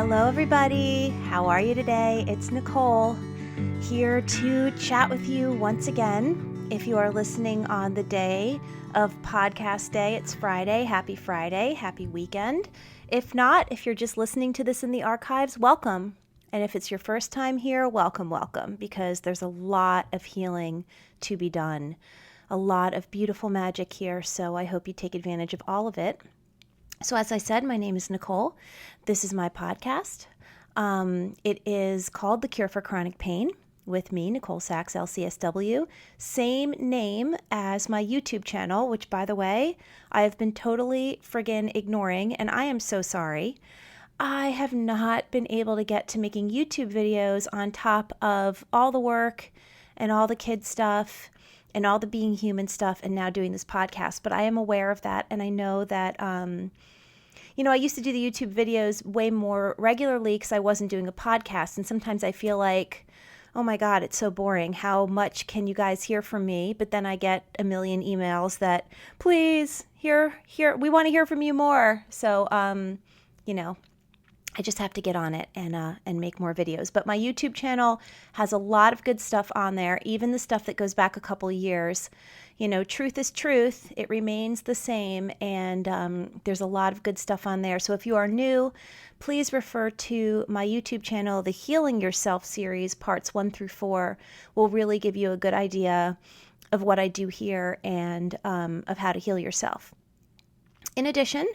Hello, everybody. How are you today? It's Nicole here to chat with you once again. If you are listening on the day of podcast day, it's Friday. Happy Friday. Happy weekend. If not, if you're just listening to this in the archives, welcome. And if it's your first time here, welcome, because there's a lot of healing to be done, a lot of beautiful magic here. So I hope you take advantage of all of it. So as I said, my name is Nicole. This is my podcast. It is called The Cure for Chronic Pain with me, Nicole Sachs, LCSW. Same name as my YouTube channel, which, by the way, I have been totally friggin' ignoring, and I am so sorry. I have not been able to get to making YouTube videos on top of all the work and all the kid stuff and all the being human stuff and now doing this podcast. But I am aware of that, and I know that I used to do the YouTube videos way more regularly because I wasn't doing a podcast. And sometimes I feel like, oh my God, it's so boring. How much can you guys hear from me? But then I get a million emails that, please, we want to hear from you more. So, I just have to get on it and make more videos. But my YouTube channel has a lot of good stuff on there, even the stuff that goes back a couple of years. Truth is truth. It remains the same, and there's a lot of good stuff on there. So if you are new, please refer to my YouTube channel. The Healing Yourself series, parts 1 through 4, will really give you a good idea of what I do here and of how to heal yourself. In addition,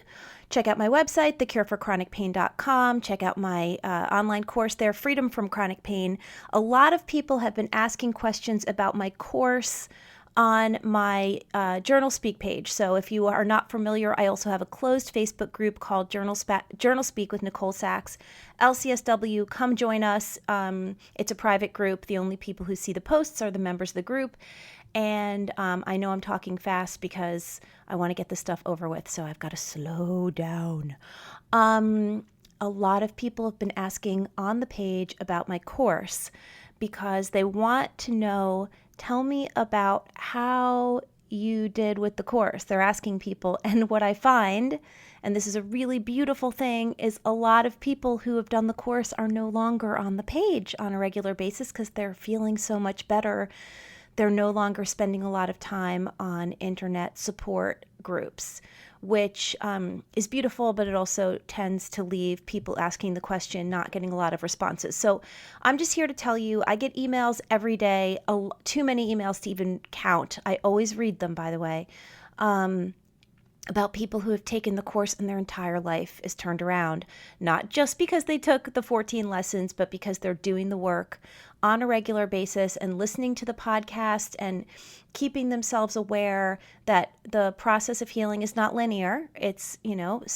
check out my website, thecureforchronicpain.com. Check out my online course there, Freedom from Chronic Pain. A lot of people have been asking questions about my course on my JournalSpeak page. So if you are not familiar, I also have a closed Facebook group called JournalSpeak with Nicole Sachs, LCSW. Come join us. It's a private group. The only people who see the posts are the members of the group. And I know I'm talking fast because I want to get this stuff over with, so I've got to slow down. A lot of people have been asking on the page about my course because they want to know, tell me about how you did with the course. They're asking people, and what I find, and this is a really beautiful thing, is a lot of people who have done the course are no longer on the page on a regular basis because they're feeling so much better. They're no longer spending a lot of time on internet support groups, which is beautiful, but it also tends to leave people asking the question, not getting a lot of responses. So I'm just here to tell you, I get emails every day, too many emails to even count. I always read them, by the way, about people who have taken the course and their entire life is turned around, not just because they took the 14 lessons, but because they're doing the work on a regular basis and listening to the podcast and keeping themselves aware that the process of healing is not linear. It's,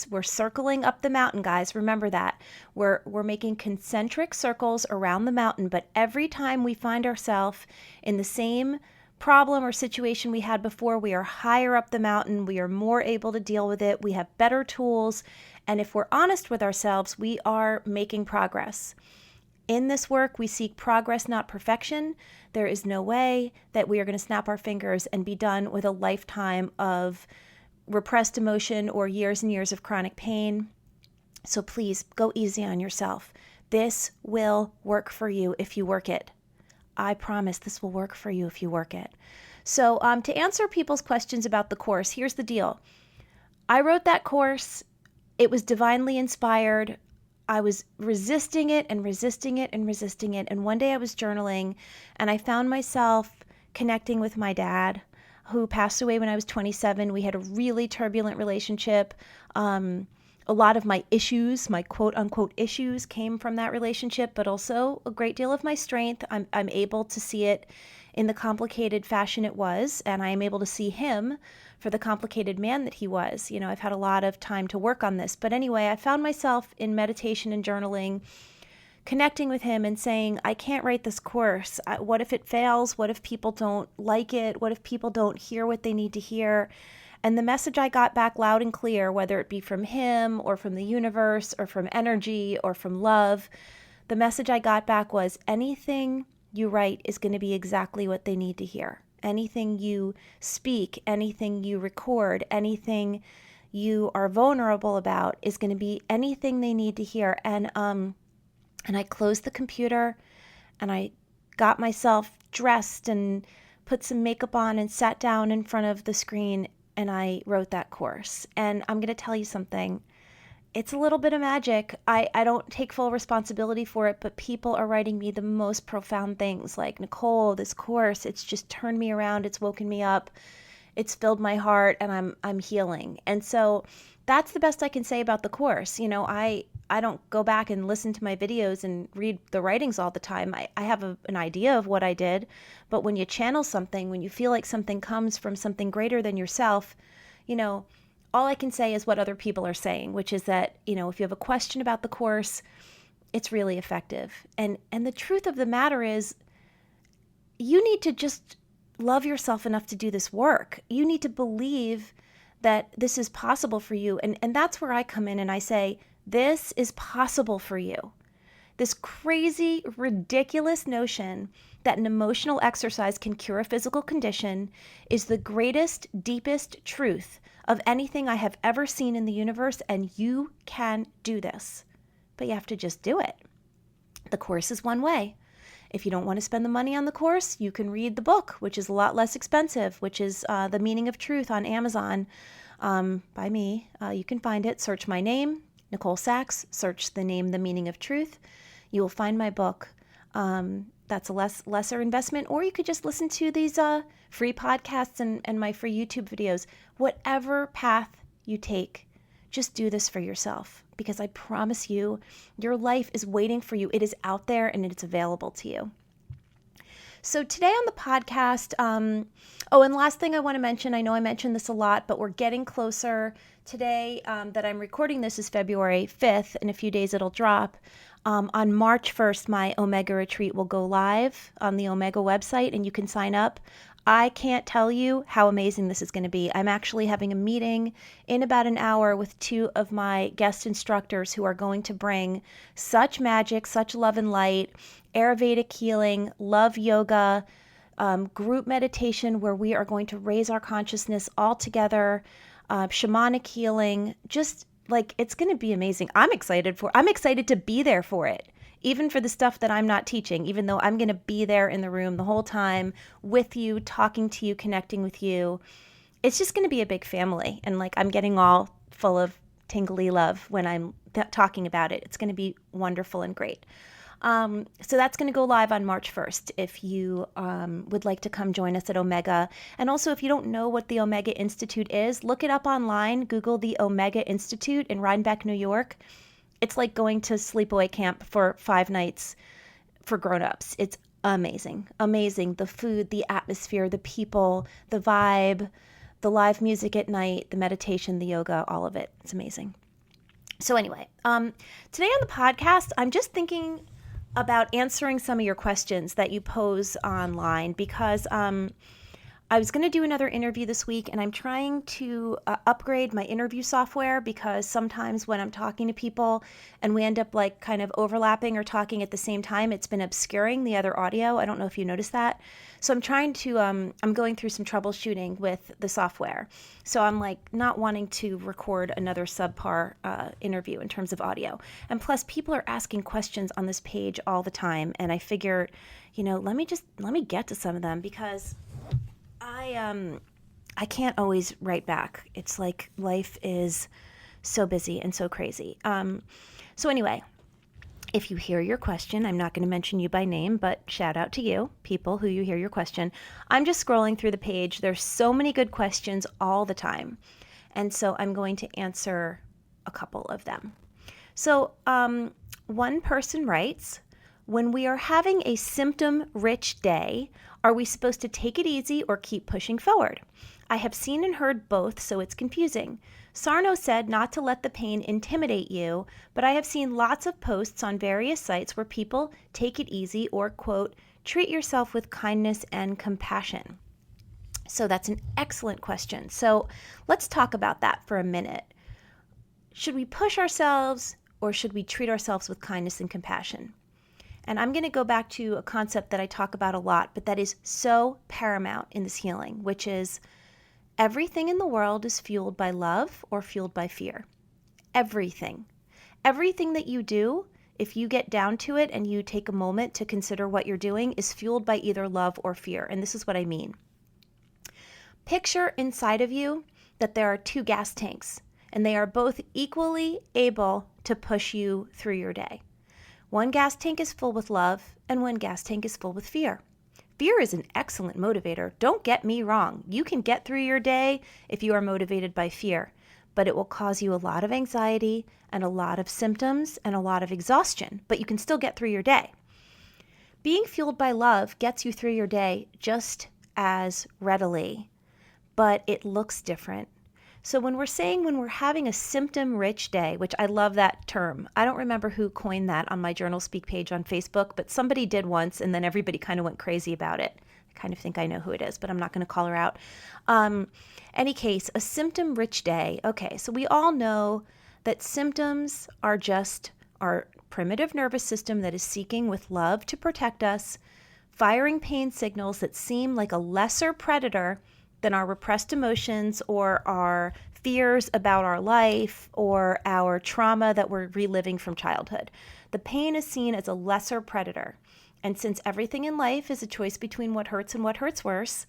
we're circling up the mountain, guys. Remember that. We're making concentric circles around the mountain, but every time we find ourselves in the same problem or situation we had before, we are higher up the mountain, we are more able to deal with it, we have better tools, and if we're honest with ourselves, we are making progress. In this work, we seek progress, not perfection. There is no way that we are going to snap our fingers and be done with a lifetime of repressed emotion or years and years of chronic pain. So please go easy on yourself. This will work for you if you work it. I promise this will work for you if you work it. So to answer people's questions about the course, here's the deal. I wrote that course. It was divinely inspired. I was resisting it. And one day I was journaling and I found myself connecting with my dad, who passed away when I was 27. We had a really turbulent relationship. A lot of my issues, my quote unquote issues, came from that relationship, but also a great deal of my strength. I'm able to see it in the complicated fashion it was, and I am able to see him for the complicated man that he was. I've had a lot of time to work on this. But anyway, I found myself in meditation and journaling, connecting with him and saying, I can't write this course. What if it fails? What if people don't like it? What if people don't hear what they need to hear? And the message I got back loud and clear, whether it be from him or from the universe or from energy or from love, the message I got back was, anything you write is going to be exactly what they need to hear. Anything you speak, anything you record, anything you are vulnerable about is going to be anything they need to hear. And I closed the computer and I got myself dressed and put some makeup on and sat down in front of the screen and I wrote that course. And I'm going to tell you something. It's a little bit of magic. I don't take full responsibility for it, but people are writing me the most profound things like, Nicole, this course, it's just turned me around. It's woken me up. It's filled my heart and I'm healing. And so that's the best I can say about the course. You know, I don't go back and listen to my videos and read the writings all the time. I have an idea of what I did, but when you channel something, when you feel like something comes from something greater than yourself, you know, all I can say is what other people are saying, which is that, you know, if you have a question about the course, it's really effective. And the truth of the matter is, you need to just love yourself enough to do this work. You need to believe that this is possible for you. And that's where I come in and I say, this is possible for you. This crazy, ridiculous notion that an emotional exercise can cure a physical condition is the greatest, deepest truth of anything I have ever seen in the universe, and you can do this. But you have to just do it. The course is one way. If you don't want to spend the money on the course, you can read the book, which is a lot less expensive, which is The Meaning of Truth on Amazon by me. You can find it. Search my name, Nicole Sachs. Search the name The Meaning of Truth. You will find my book. That's a lesser investment. Or you could just listen to these free podcasts and my free YouTube videos. Whatever path you take, just do this for yourself, because I promise you, your life is waiting for you. It is out there and it's available to you. So today on the podcast, and last thing I want to mention, I know I mentioned this a lot, but we're getting closer. Today that I'm recording this is February 5th. In a few days it'll drop. On March 1st, my Omega retreat will go live on the Omega website and you can sign up. I can't tell you how amazing this is going to be. I'm actually having a meeting in about an hour with two of my guest instructors who are going to bring such magic, such love and light, Ayurvedic healing, love yoga, group meditation where we are going to raise our consciousness all together, shamanic healing, just like it's going to be amazing. I'm excited to be there for it. Even for the stuff that I'm not teaching, even though I'm going to be there in the room the whole time with you, talking to you, connecting with you. It's just going to be a big family. And like I'm getting all full of tingly love when I'm talking about it. It's going to be wonderful and great. So that's going to go live on March 1st if you would like to come join us at Omega. And also, if you don't know what the Omega Institute is, look it up online. Google the Omega Institute in Rhinebeck, New York. It's like going to sleepaway camp for 5 nights for grown-ups. It's amazing. Amazing. The food, the atmosphere, the people, the vibe, the live music at night, the meditation, the yoga, all of it. It's amazing. So anyway, today on the podcast, I'm just thinking about answering some of your questions that you pose online because I was going to do another interview this week, and I'm trying to upgrade my interview software because sometimes when I'm talking to people and we end up like kind of overlapping or talking at the same time, it's been obscuring the other audio. I don't know if you noticed that. So I'm trying to, I'm going through some troubleshooting with the software. So I'm like not wanting to record another subpar interview in terms of audio. And plus people are asking questions on this page all the time. And I figured, you know, let me get to some of them because I can't always write back. It's like life is so busy and so crazy. So anyway, if you hear your question, I'm not going to mention you by name, but shout out to you, people who you hear your question. I'm just scrolling through the page. There's so many good questions all the time. And so I'm going to answer a couple of them. So one person writes, when we are having a symptom-rich day, are we supposed to take it easy or keep pushing forward? I have seen and heard both, so it's confusing. Sarno said not to let the pain intimidate you, but I have seen lots of posts on various sites where people take it easy or, quote, treat yourself with kindness and compassion. So that's an excellent question. So let's talk about that for a minute. Should we push ourselves or should we treat ourselves with kindness and compassion? And I'm going to go back to a concept that I talk about a lot, but that is so paramount in this healing, which is Everything in the world is fueled by love or fueled by fear. Everything. Everything that you do, if you get down to it and you take a moment to consider what you're doing, is fueled by either love or fear. And this is what I mean. Picture inside of you that there are two gas tanks, and they are both equally able to push you through your day. One gas tank is full with love, and one gas tank is full with fear. Fear is an excellent motivator. Don't get me wrong. You can get through your day if you are motivated by fear, but it will cause you a lot of anxiety and a lot of symptoms and a lot of exhaustion, but you can still get through your day. Being fueled by love gets you through your day just as readily, but it looks different. So when we're having a symptom-rich day, which I love that term. I don't remember who coined that on my JournalSpeak page on Facebook, but somebody did once, and then everybody kind of went crazy about it. I kind of think I know who it is, but I'm not going to call her out. Any case, a symptom-rich day. Okay, so we all know that symptoms are just our primitive nervous system that is seeking with love to protect us, firing pain signals that seem like a lesser predator than our repressed emotions or our fears about our life or our trauma that we're reliving from childhood. The pain is seen as a lesser predator. And since everything in life is a choice between what hurts and what hurts worse,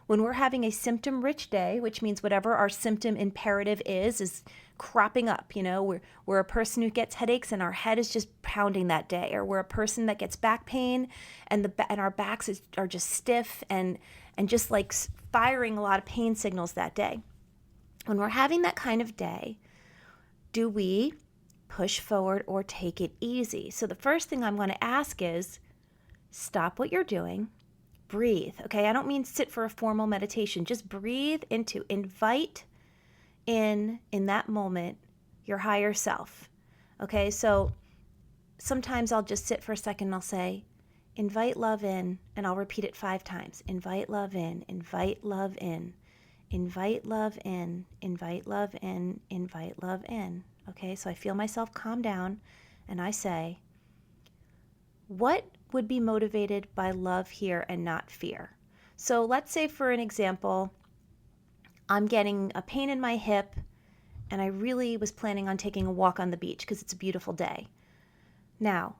when we're having a symptom-rich day, which means whatever our symptom imperative is cropping up. We're a person who gets headaches and our head is just pounding that day, or we're a person that gets back pain and our backs are just stiff and just like firing a lot of pain signals that day. When we're having that kind of day, do we push forward or take it easy? So the first thing I'm going to ask is, stop what you're doing, breathe. Okay, I don't mean sit for a formal meditation. Just breathe invite in that moment, your higher self. Okay, so sometimes I'll just sit for a second and I'll say, invite love in, and I'll repeat it 5 times. Invite love in, invite love in, invite love in, invite love in, invite love in. Okay, so I feel myself calm down and I say, what would be motivated by love here and not fear? So let's say, for an example, I'm getting a pain in my hip and I really was planning on taking a walk on the beach because it's a beautiful day. Now,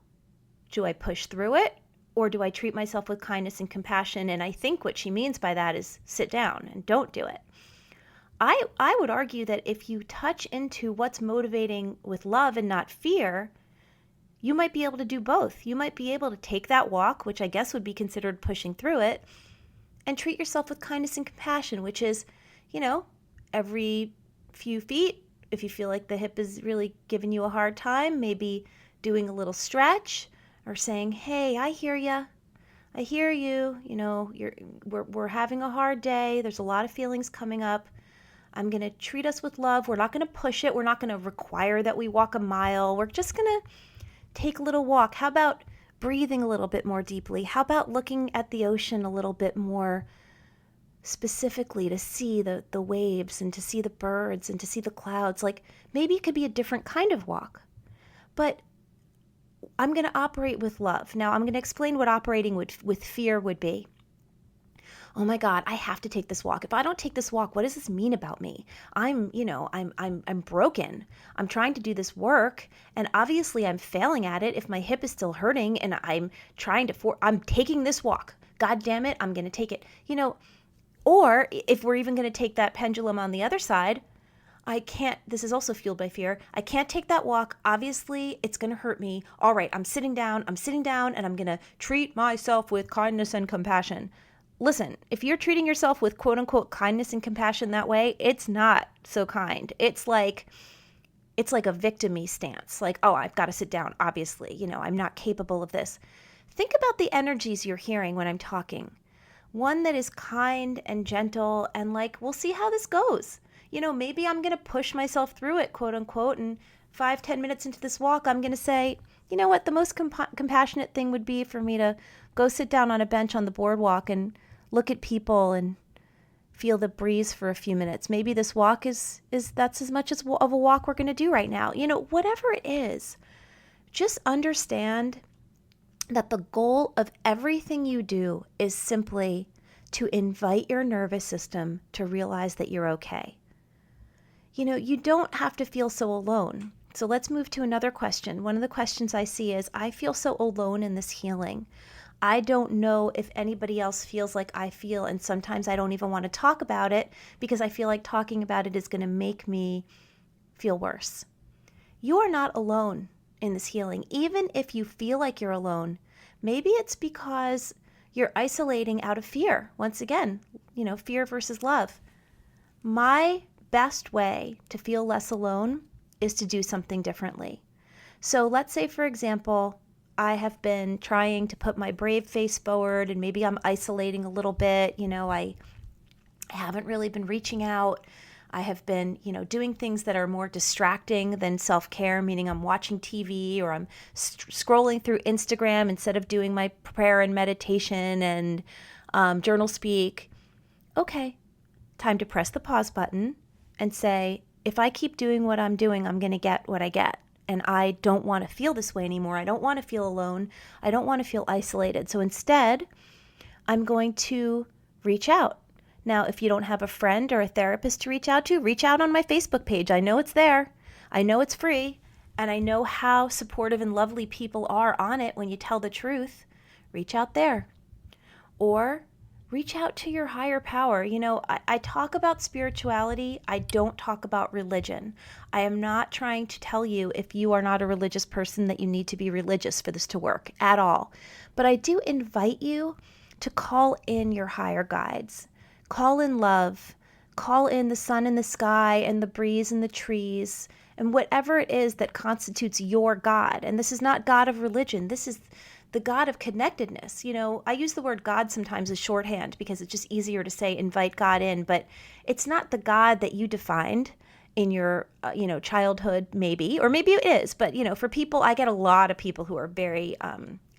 do I push through it? Or do I treat myself with kindness and compassion? And I think what she means by that is sit down and don't do it. I would argue that if you touch into what's motivating with love and not fear, you might be able to do both. You might be able to take that walk, which I guess would be considered pushing through it, and treat yourself with kindness and compassion, which is, every few feet, if you feel like the hip is really giving you a hard time, maybe doing a little stretch, or saying, hey, I hear you. I hear you. We're having a hard day. There's a lot of feelings coming up. I'm going to treat us with love. We're not going to push it. We're not going to require that we walk a mile. We're just going to take a little walk. How about breathing a little bit more deeply? How about looking at the ocean a little bit more specifically to see the waves and to see the birds and to see the clouds? Like, maybe it could be a different kind of walk. But I'm going to operate with love. Now, I'm going to explain what operating with fear would be. Oh my God, I have to take this walk. If I don't take this walk, what does this mean about me? I'm broken. I'm trying to do this work, and obviously I'm failing at it if my hip is still hurting, and I'm taking this walk. God damn it, I'm going to take it. Or if we're even going to take that pendulum on the other side, this is also fueled by fear. I can't take that walk. Obviously, it's going to hurt me. All right, I'm sitting down, and I'm going to treat myself with kindness and compassion. Listen, if you're treating yourself with quote unquote kindness and compassion that way, it's not so kind. It's like a victim-y stance. Like, oh, I've got to sit down. Obviously, I'm not capable of this. Think about the energies you're hearing when I'm talking. One that is kind and gentle and like, we'll see how this goes. Maybe I'm going to push myself through it, quote unquote, and 5-10 minutes into this walk, I'm going to say, you know what, the most compassionate thing would be for me to go sit down on a bench on the boardwalk and look at people and feel the breeze for a few minutes. Maybe this walk that's as much of a walk we're going to do right now. Whatever it is, just understand that the goal of everything you do is simply to invite your nervous system to realize that you're okay. You don't have to feel so alone. So let's move to another question. One of the questions I see is, I feel so alone in this healing. I don't know if anybody else feels like I feel, and sometimes I don't even want to talk about it because I feel like talking about it is going to make me feel worse. You are not alone in this healing. Even if you feel like you're alone, maybe it's because you're isolating out of fear. Once again, fear versus love. My best way to feel less alone is to do something differently. So let's say, for example, I have been trying to put my brave face forward and maybe I'm isolating a little bit. I haven't really been reaching out. I have been, doing things that are more distracting than self-care, meaning I'm watching TV or I'm scrolling through Instagram instead of doing my prayer and meditation and journal speak. Okay, time to press the pause button and say, if I keep doing what I'm doing, I'm going to get what I get. And I don't want to feel this way anymore. I don't want to feel alone. I don't want to feel isolated. So instead, I'm going to reach out. Now, if you don't have a friend or a therapist to reach out to, reach out on my Facebook page. I know it's there. I know it's free. And I know how supportive and lovely people are on it when you tell the truth. Reach out there. Or reach out to your higher power. I talk about spirituality. I don't talk about religion. I am not trying to tell you, if you are not a religious person, that you need to be religious for this to work at all. But I do invite you to call in your higher guides. Call in love. Call in the sun in the sky and the breeze in the trees and whatever it is that constitutes your God. And this is not God of religion. This is the God of connectedness. I use the word God sometimes as shorthand because it's just easier to say invite God in, but it's not the God that you defined in your, childhood, maybe, or maybe it is. But, for people, I get a lot of people who are very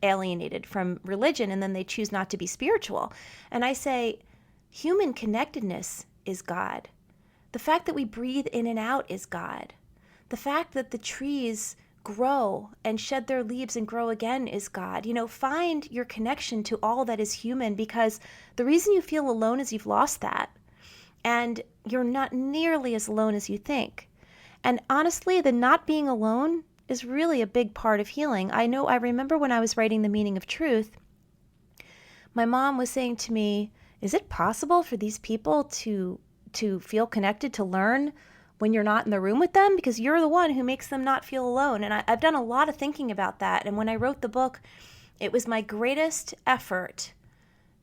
alienated from religion and then they choose not to be spiritual. And I say, human connectedness is God. The fact that we breathe in and out is God. The fact that the trees grow and shed their leaves and grow again is God. Find your connection to all that is human, because the reason you feel alone is you've lost that. And you're not nearly as alone as you think. And honestly, the not being alone is really a big part of healing. I remember when I was writing The Meaning of Truth, my mom was saying to me, is it possible for these people to feel connected, to learn when you're not in the room with them? Because you're the one who makes them not feel alone. And I've done a lot of thinking about that. And when I wrote the book, it was my greatest effort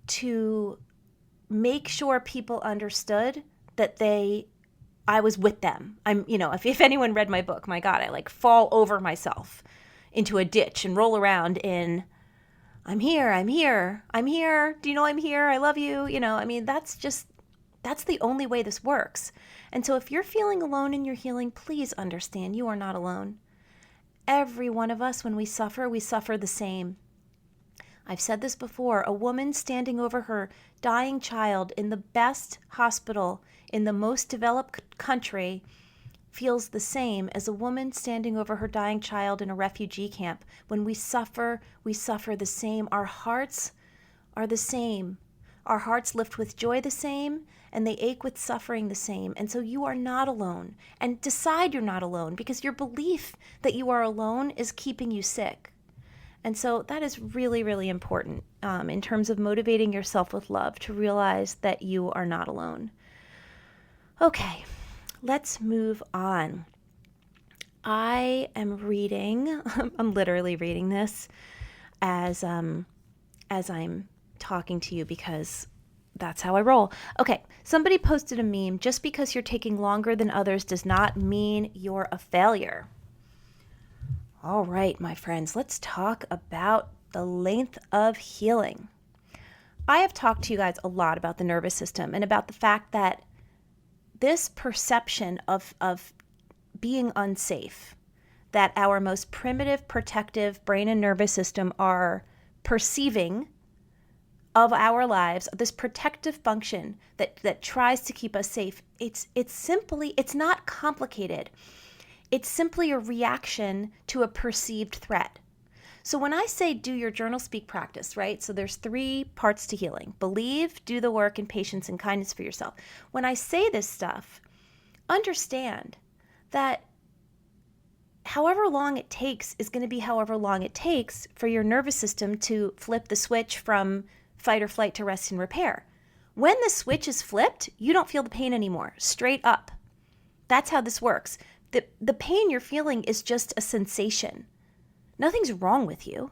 to make sure people understood that I was with them. If anyone read my book, my God, I fall over myself into a ditch and roll around in, I'm here. Do you know I'm here? I love you. That's the only way this works. And so if you're feeling alone in your healing, please understand you are not alone. Every one of us, when we suffer the same. I've said this before, a woman standing over her dying child in the best hospital in the most developed country feels the same as a woman standing over her dying child in a refugee camp. When we suffer the same. Our hearts are the same. Our hearts lift with joy the same, and they ache with suffering the same. And so you are not alone. And decide you're not alone, because your belief that you are alone is keeping you sick. And so that is really, really important in terms of motivating yourself with love, to realize that you are not alone. Okay. Let's move on. I am reading, I'm literally reading this as I'm talking to you, because that's how I roll. Okay, somebody posted a meme, just because you're taking longer than others does not mean you're a failure. All right, my friends, let's talk about the length of healing. I have talked to you guys a lot about the nervous system and about the fact that this perception of being unsafe, that our most primitive protective brain and nervous system are perceiving of our lives, this protective function that tries to keep us safe, it's not complicated. It's simply a reaction to a perceived threat. So when I say do your journal speak practice, right? So there's 3 parts to healing: believe, do the work, and patience and kindness for yourself. When I say this stuff, understand that however long it takes is going to be however long it takes for your nervous system to flip the switch from fight or flight to rest and repair. When the switch is flipped, you don't feel the pain anymore, straight up. That's how this works. The pain you're feeling is just a sensation. Nothing's wrong with you.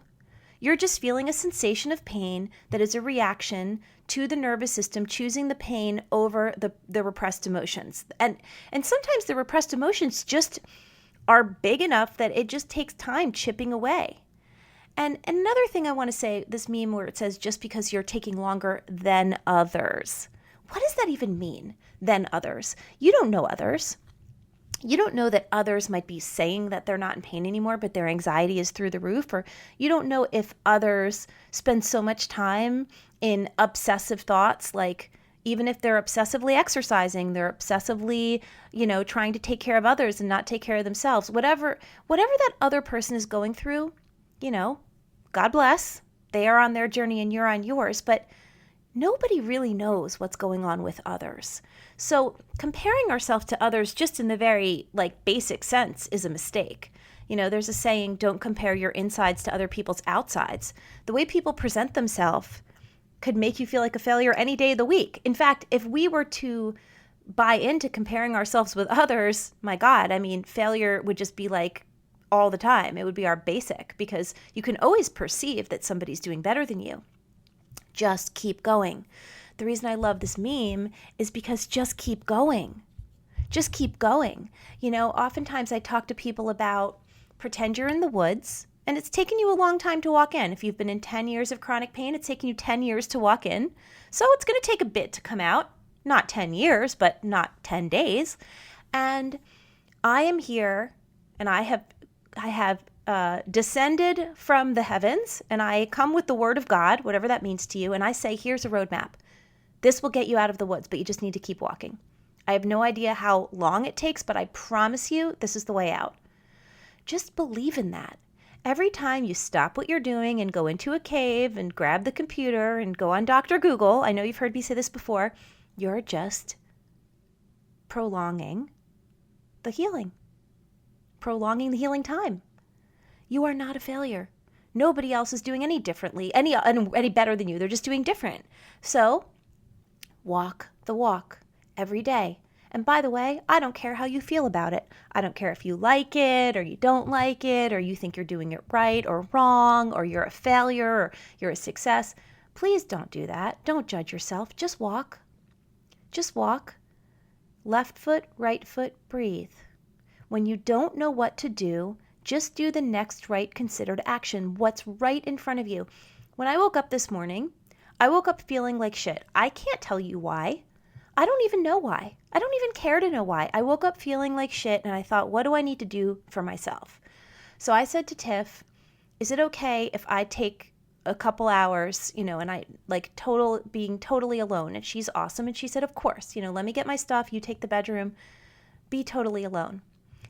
You're just feeling a sensation of pain that is a reaction to the nervous system choosing the pain over the repressed emotions. And sometimes the repressed emotions just are big enough that it just takes time chipping away. And another thing I want to say, this meme where it says just because you're taking longer than others. What does that even mean, than others? You don't know others. You don't know that others might be saying that they're not in pain anymore, but their anxiety is through the roof. Or you don't know if others spend so much time in obsessive thoughts, like even if they're obsessively exercising, they're obsessively, trying to take care of others and not take care of themselves. Whatever that other person is going through, God bless. They are on their journey and you're on yours, but nobody really knows what's going on with others. So comparing ourselves to others just in the very basic sense is a mistake. There's a saying, don't compare your insides to other people's outsides. The way people present themselves could make you feel like a failure any day of the week. In fact, if we were to buy into comparing ourselves with others, my God, failure would just be all the time. It would be our basic, because you can always perceive that somebody's doing better than you. Just keep going. The reason I love this meme is because just keep going. Just keep going. Oftentimes I talk to people about pretend you're in the woods and it's taken you a long time to walk in. If you've been in 10 years of chronic pain, it's taken you 10 years to walk in. So it's going to take a bit to come out. Not 10 years, but not 10 days. And I am here and I have descended from the heavens, and I come with the word of God, whatever that means to you, and I say, here's a roadmap. This will get you out of the woods, but you just need to keep walking. I have no idea how long it takes, but I promise you this is the way out. Just believe in that. Every time you stop what you're doing and go into a cave and grab the computer and go on Dr. Google, I know you've heard me say this before, you're just prolonging the healing. Prolonging the healing time. You are not a failure. Nobody else is doing any differently, any better than you. They're just doing different. So walk the walk every day. And by the way, I don't care how you feel about it. I don't care if you like it or you don't like it, or you think you're doing it right or wrong, or you're a failure or you're a success. Please don't do that. Don't judge yourself. Just walk. Just walk. Left foot, right foot, breathe. When you don't know what to do, just do the next right considered action. What's right in front of you. When I woke up this morning, I woke up feeling like shit. I can't tell you why. I don't even know why. I don't even care to know why. I woke up feeling like shit and I thought, what do I need to do for myself? So I said to Tiff, is it okay if I take a couple hours, and I being totally alone? And she's awesome. And she said, of course, let me get my stuff. You take the bedroom, be totally alone.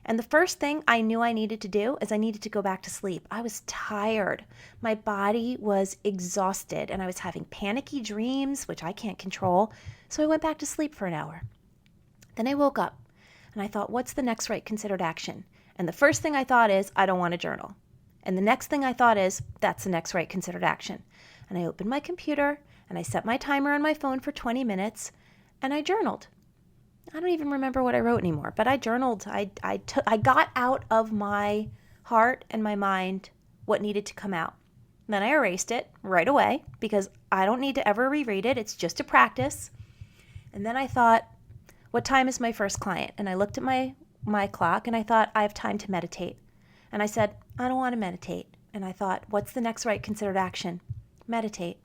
And the first thing I knew I needed to do is I needed to go back to sleep. I was tired. My body was exhausted and I was having panicky dreams, which I can't control. So I went back to sleep for an hour. Then I woke up and I thought, what's the next right considered action? And the first thing I thought is, I don't want to journal. And the next thing I thought is, that's the next right considered action. And I opened my computer and I set my timer on my phone for 20 minutes and I journaled. I don't even remember what I wrote anymore, but I journaled. I got out of my heart and my mind what needed to come out. And then I erased it right away because I don't need to ever reread it. It's just a practice. And then I thought, what time is my first client? And I looked at my clock and I thought, I have time to meditate. And I said, I don't want to meditate. And I thought, what's the next right considered action? Meditate,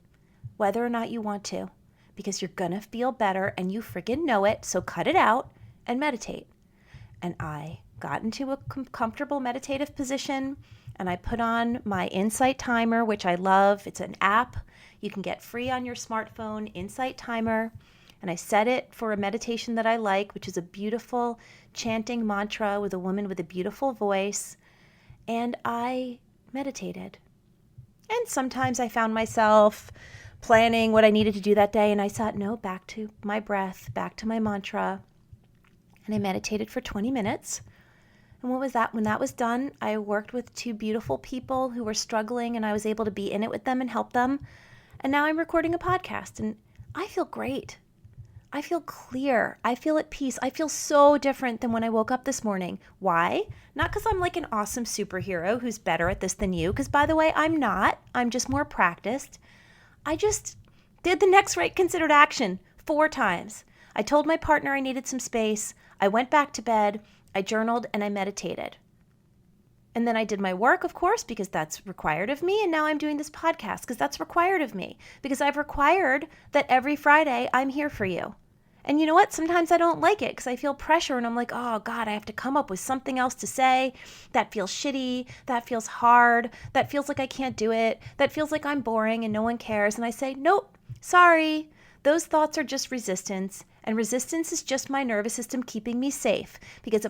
whether or not you want to. Because you're going to feel better and you friggin' know it, so cut it out and meditate. And I got into a comfortable meditative position and I put on my Insight Timer, which I love. It's an app you can get free on your smartphone, Insight Timer. And I set it for a meditation that I like, which is a beautiful chanting mantra with a woman with a beautiful voice. And I meditated. And sometimes I found myself planning what I needed to do that day, and I thought, no, back to my breath, back to my mantra. And I meditated for 20 minutes. And what was that? When that was done, I worked with two beautiful people who were struggling, and I was able to be in it with them and help them. And now I'm recording a podcast, and I feel great. I feel clear. I feel at peace. I feel so different than when I woke up this morning. Why? Not because I'm like an awesome superhero who's better at this than you, because by the way, I'm not. I'm just more practiced. I just did the next right considered action 4 times. I told my partner I needed some space. I went back to bed. I journaled and I meditated. And then I did my work, of course, because that's required of me. And now I'm doing this podcast because that's required of me, because I've required that every Friday I'm here for you. And you know what? Sometimes I don't like it because I feel pressure and I'm like, oh God, I have to come up with something else to say. That feels shitty. That feels hard. That feels like I can't do it. That feels like I'm boring and no one cares. And I say, nope, sorry. Those thoughts are just resistance. And resistance is just my nervous system keeping me safe. Because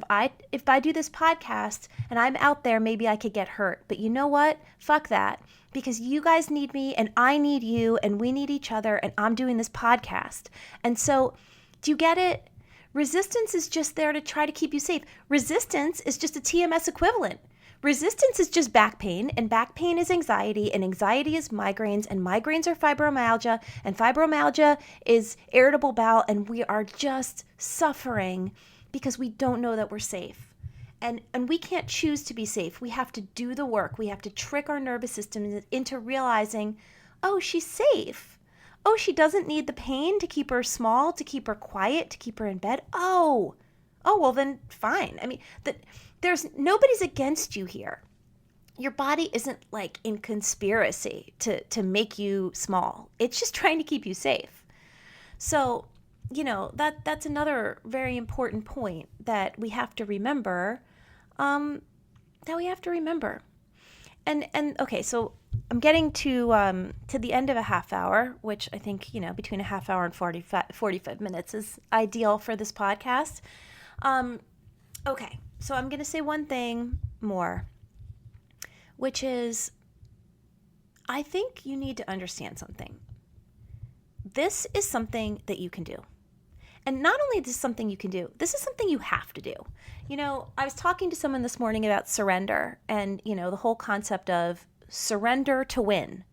if I do this podcast and I'm out there, maybe I could get hurt. But you know what? Fuck that. Because you guys need me and I need you and we need each other and I'm doing this podcast. And so, do you get it? Resistance is just there to try to keep you safe. Resistance is just a TMS equivalent. Resistance is just back pain, and back pain is anxiety, and anxiety is migraines, and migraines are fibromyalgia, and fibromyalgia is irritable bowel, and we are just suffering because we don't know that we're safe. And we can't choose to be safe. We have to do the work. We have to trick our nervous system into realizing, oh, she's safe. Oh, she doesn't need the pain to keep her small, to keep her quiet, to keep her in bed. Oh, well then fine. I mean, there's nobody's against you here. Your body isn't like in conspiracy to make you small. It's just trying to keep you safe. So, that's another very important point that we have to remember. And okay, so I'm getting to the end of a half hour, which I think, between a half hour and 45 minutes is ideal for this podcast. Okay, so I'm going to say one thing more, which is I think you need to understand something. This is something that you can do. And not only is this something you can do, this is something you have to do. I was talking to someone this morning about surrender and, the whole concept of surrender to win.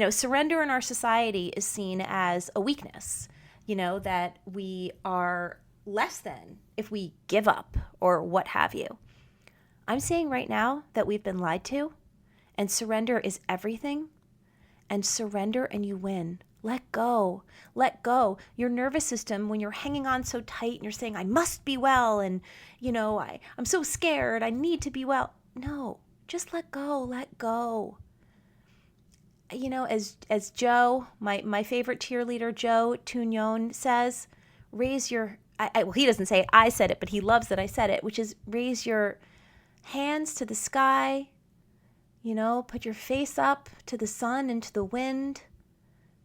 Surrender in our society is seen as a weakness, that we are less than if we give up or what have you. I'm saying right now that we've been lied to, and surrender is everything, and surrender and you win. Let go. Let go. Your nervous system, when you're hanging on so tight and you're saying, I must be well, and, I'm so scared, I need to be well. No, just let go. Let go. As Joe, my favorite cheerleader, Joe Tugnon says, well, he doesn't say it, I said it, but he loves that I said it, which is raise your hands to the sky, put your face up to the sun and to the wind.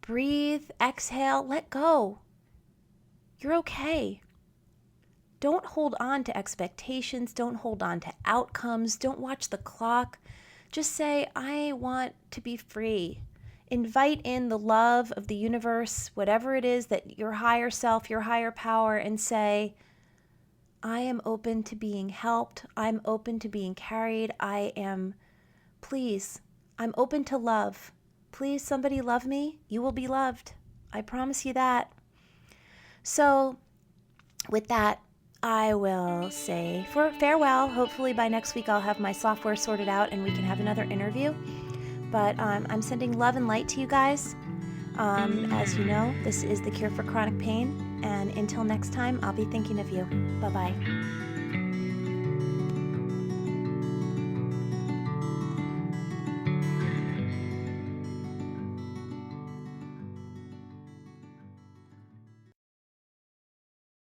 Breathe, exhale, let go. You're okay. Don't hold on to expectations. Don't hold on to outcomes. Don't watch the clock. Just say, I want to be free. Invite in the love of the universe, whatever it is that your higher self, your higher power, and say, I am open to being helped. I'm open to being carried. I'm open to love. Please, somebody love me. You will be loved. I promise you that. So with that, I will say farewell. Hopefully by next week I'll have my software sorted out and we can have another interview. But I'm sending love and light to you guys. As you know, this is the cure for chronic pain. And until next time, I'll be thinking of you. Bye-bye.